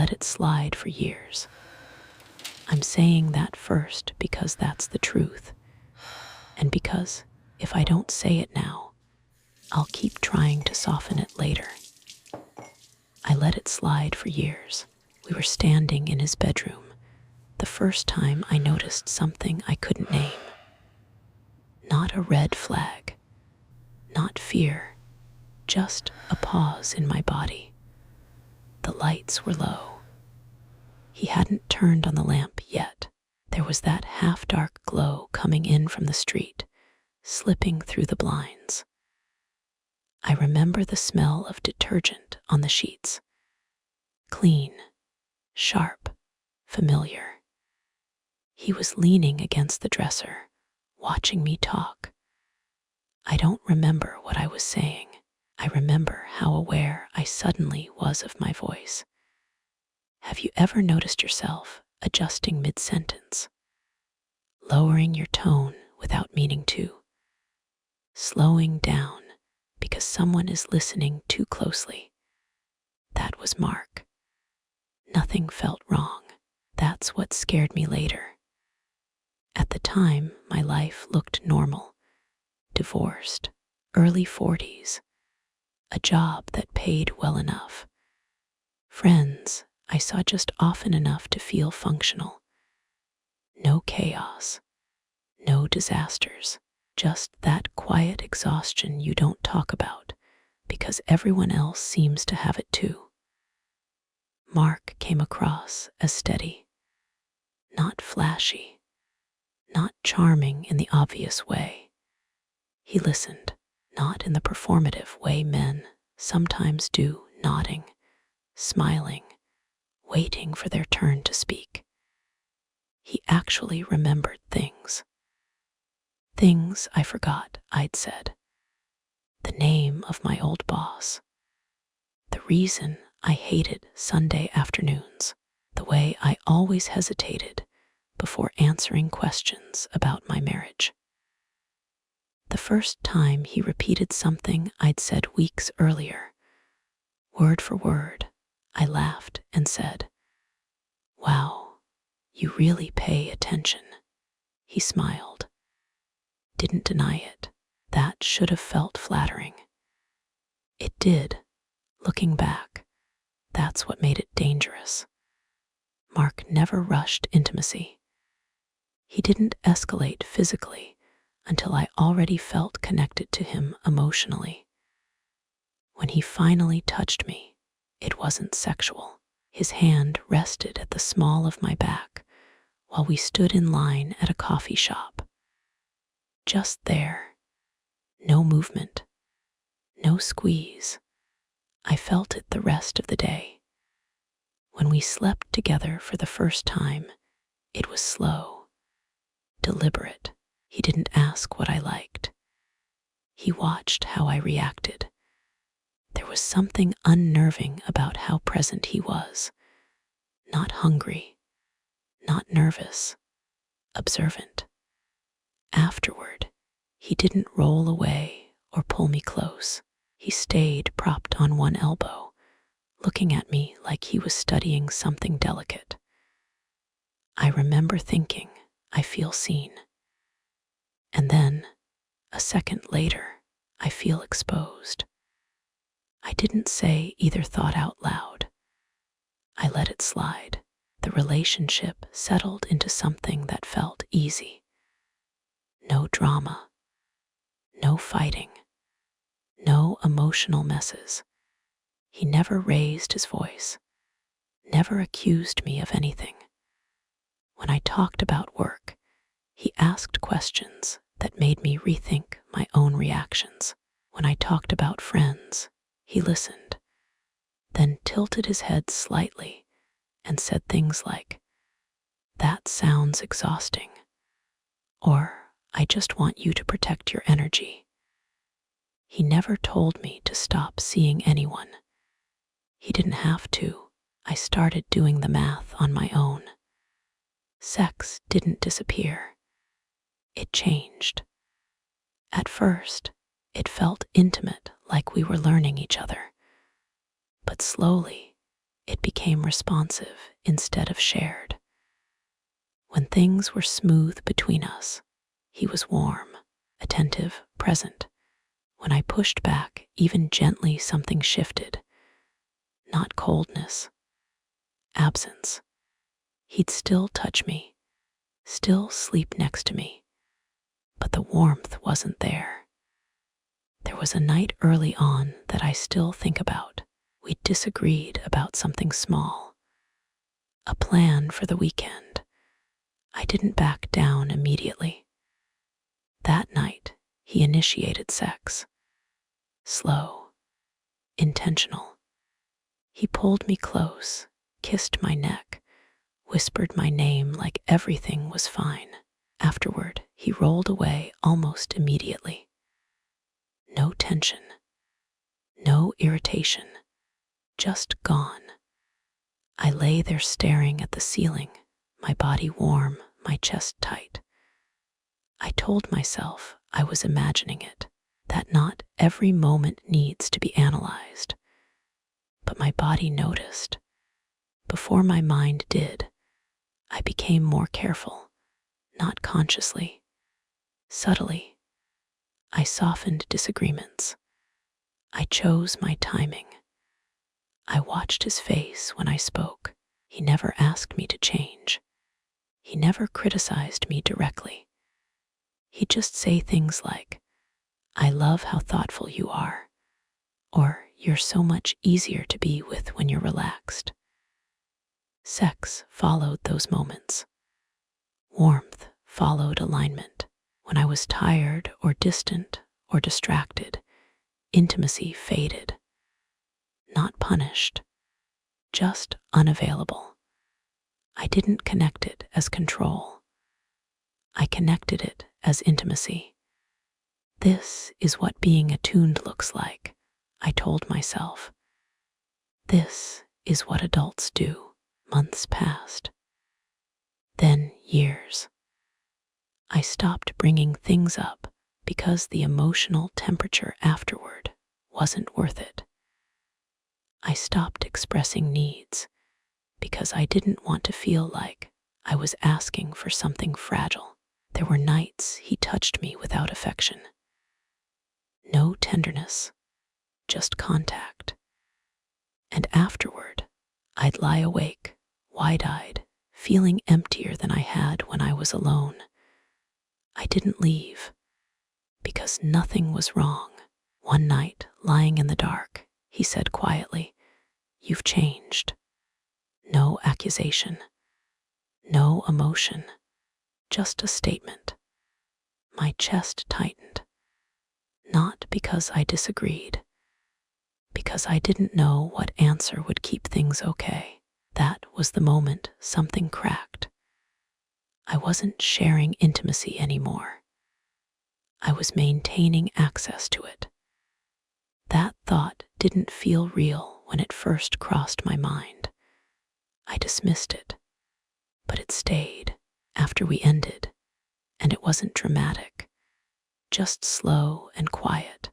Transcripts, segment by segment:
let it slide for years. I'm saying that first because that's the truth, and because if I don't say it now, I'll keep trying to soften it later. I let it slide for years. We were standing in his bedroom, the first time I noticed something I couldn't name. Not a red flag, not fear, just a pause in my body. The lights were low. He hadn't turned on the lamp yet. There was that half-dark glow coming in from the street, slipping through the blinds. I remember the smell of detergent on the sheets. Clean, sharp, familiar. He was leaning against the dresser, watching me talk. I don't remember what I was saying. I remember how aware I suddenly was of my voice. Have you ever noticed yourself adjusting mid-sentence, lowering your tone without meaning to, slowing down because someone is listening too closely? That was Mark. Nothing felt wrong. That's what scared me later. At the time, my life looked normal. Divorced, early 40s, a job that paid well enough. Friends I saw just often enough to feel functional. No chaos, no disasters, just that quiet exhaustion you don't talk about because everyone else seems to have it too. Mark came across as steady, not flashy, not charming in the obvious way. He listened, not in the performative way men sometimes do, nodding, smiling, waiting for their turn to speak. He actually remembered things. Things I forgot I'd said. The name of my old boss. The reason I hated Sunday afternoons. The way I always hesitated before answering questions about my marriage. The first time he repeated something I'd said weeks earlier, word for word, I laughed and said, "Wow, you really pay attention." He smiled. Didn't deny it. That should have felt flattering. It did. Looking back, that's what made it dangerous. Mark never rushed intimacy. He didn't escalate physically until I already felt connected to him emotionally. When he finally touched me, it wasn't sexual. His hand rested at the small of my back while we stood in line at a coffee shop. Just there. No movement. No squeeze. I felt it the rest of the day. When we slept together for the first time, it was slow, deliberate. He didn't ask what I liked. He watched how I reacted. There was something unnerving about how present he was. Not hungry, not nervous, observant. Afterward, he didn't roll away or pull me close. He stayed propped on one elbow, looking at me like he was studying something delicate. I remember thinking, I feel seen. And then, a second later, I feel exposed. I didn't say either thought out loud. I let it slide. The relationship settled into something that felt easy. No drama, no fighting, no emotional messes. He never raised his voice, never accused me of anything. When I talked about work, he asked questions that made me rethink my own reactions. When I talked about friends, he listened, then tilted his head slightly and said things like, "That sounds exhausting," or "I just want you to protect your energy." He never told me to stop seeing anyone. He didn't have to. I started doing the math on my own. Sex didn't disappear. It changed. At first, it felt intimate, like we were learning each other. But slowly, It became responsive instead of shared. When things were smooth between us, he was warm, attentive, present. When I pushed back, even gently, something shifted. Not coldness, absence. He'd still touch me, still sleep next to me, but the warmth wasn't there. There was a night early on that I still think about. We disagreed about something small, a plan for the weekend. I didn't back down immediately. That night, he initiated sex. Slow, intentional. He pulled me close, kissed my neck, whispered my name like everything was fine. Afterward, he rolled away almost immediately. No tension, no irritation, just gone. I lay there staring at the ceiling, my body warm, my chest tight. I told myself I was imagining it, that not every moment needs to be analyzed. But my body noticed. Before my mind did, I became more careful, not consciously, subtly. I softened disagreements. I chose my timing. I watched his face when I spoke. He never asked me to change. He never criticized me directly. He'd just say things like, "I love how thoughtful you are," or "You're so much easier to be with when you're relaxed." Sex followed those moments. Warmth followed alignment. When I was tired or distant or distracted, intimacy faded. Not punished, just unavailable. I didn't connect it as control. I connected it as intimacy. This is what being attuned looks like, I told myself. This is what adults do. Months passed. Then years. I stopped bringing things up because the emotional temperature afterward wasn't worth it. I stopped expressing needs because I didn't want to feel like I was asking for something fragile. There were nights he touched me without affection. No tenderness, just contact. And afterward, I'd lie awake, wide-eyed, feeling emptier than I had when I was alone. I didn't leave because nothing was wrong. One night, lying in the dark, he said quietly, "You've changed." No accusation, no emotion, just a statement. My chest tightened, not because I disagreed, because I didn't know what answer would keep things okay. That was the moment something cracked. I wasn't sharing intimacy anymore. I was maintaining access to it. That thought didn't feel real when it first crossed my mind. I dismissed it, but it stayed after we ended, and it wasn't dramatic, just slow and quiet.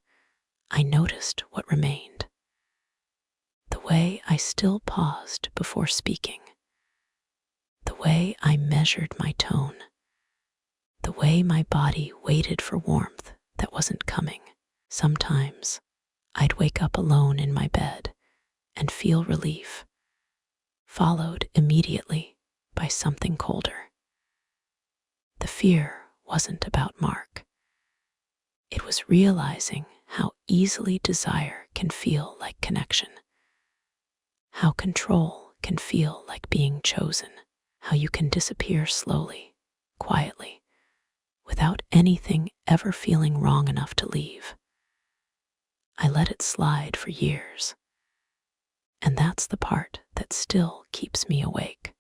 I noticed what remained. The way I still paused before speaking. The way I measured my tone. The way my body waited for warmth that wasn't coming. Sometimes I'd wake up alone in my bed and feel relief, followed immediately by something colder. The fear wasn't about Mark. It was realizing how easily desire can feel like connection, how control can feel like being chosen, how you can disappear slowly, quietly, without anything ever feeling wrong enough to leave. I let it slide for years, and that's the part that still keeps me awake.